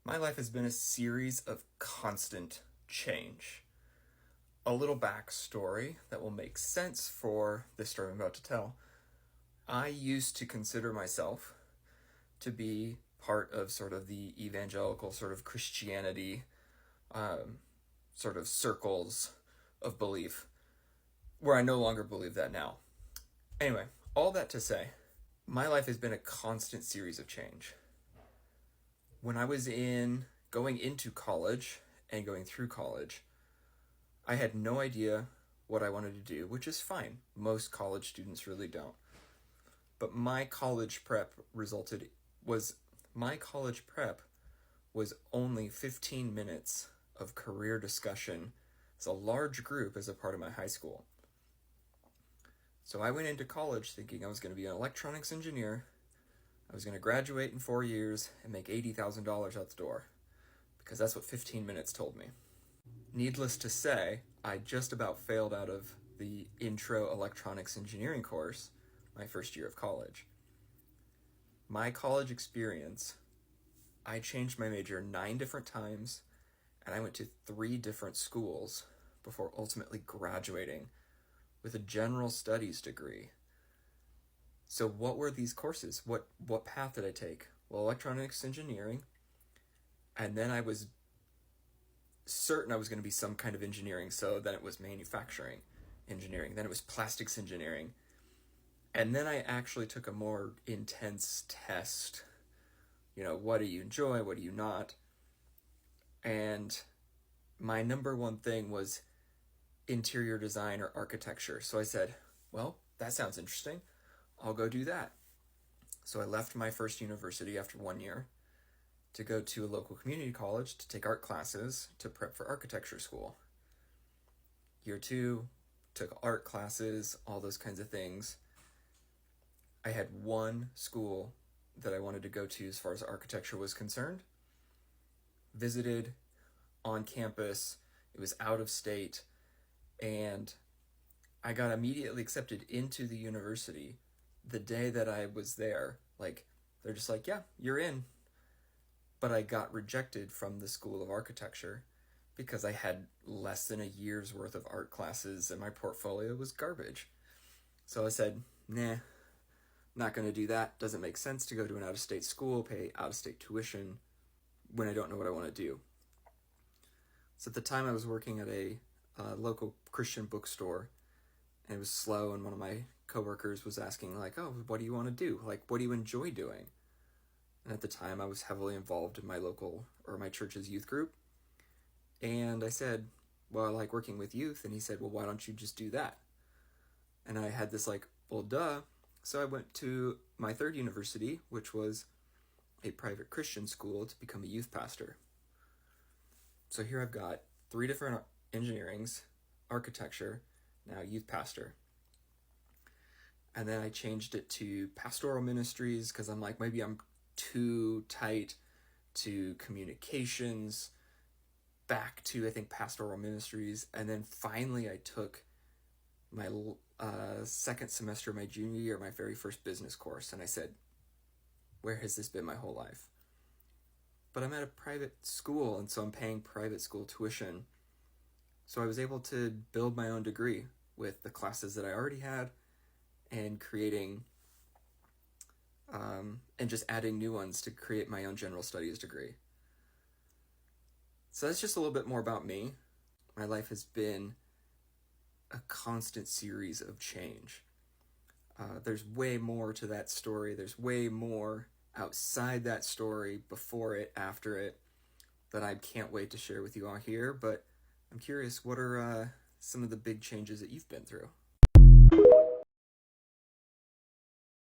My life has been a series of constant change. A little backstory that will make sense for the story I'm about to tell. I used to consider myself to be part of sort of the evangelical sort of Christianity sort of circles of belief, where I no longer believe that now. Anyway, all that to say, my life has been a constant series of change. When I was going into college and going through college, I had no idea what I wanted to do, which is fine. Most college students really don't. But my college prep was only 15 minutes of career discussion as a large group as a part of my high school. So I went into college thinking I was going to be an electronics engineer. I was going to graduate in 4 years and make $80,000 out the door, because that's what 15 minutes told me. Needless to say, I just about failed out of the intro electronics engineering course my first year of college. My college experience, I changed my major 9 different times, and I went to 3 different schools before ultimately graduating with a general studies degree. So what were these courses? What path did I take? Well, electronics engineering, and then I was certain I was going to be some kind of engineering, so then it was manufacturing engineering, then it was plastics engineering, and then I actually took a more intense test. What do you enjoy, what do you not? And my number one thing was interior design or architecture. So I said, well, that sounds interesting. I'll go do that. So I left my first university after 1 year to go to a local community college to take art classes to prep for architecture school. Year 2, took art classes, all those kinds of things. I had one school that I wanted to go to as far as architecture was concerned. Visited on campus. It was out of state. And I got immediately accepted into the university the day that I was there. They're just like, yeah, you're in. But I got rejected from the School of Architecture because I had less than a year's worth of art classes and my portfolio was garbage. So I said, nah, not going to do that. Doesn't make sense to go to an out-of-state school, pay out-of-state tuition when I don't know what I want to do. So at the time I was working at a local Christian bookstore, and it was slow, and one of my coworkers was asking, oh, what do you want to do? What do you enjoy doing? And at the time I was heavily involved in my church's youth group. And I said, well, I like working with youth. And he said, well, why don't you just do that? And I had this well, duh. So I went to my third university, which was a private Christian school, to become a youth pastor. So here I've got 3 different engineerings, architecture, now youth pastor. And then I changed it to pastoral ministries because I'm like, maybe I'm too tight to communications, back to, I think, pastoral ministries. And then finally I took my second semester of my junior year, my very first business course, and I said, where has this been my whole life? But I'm at a private school, and so I'm paying private school tuition. So I was able to build my own degree with the classes that I already had and creating and just adding new ones to create my own general studies degree. So that's just a little bit more about me. My life has been a constant series of change. There's way more to that story. There's way more outside that story, before it, after it, that I can't wait to share with you all here. But I'm curious, what are some of the big changes that you've been through?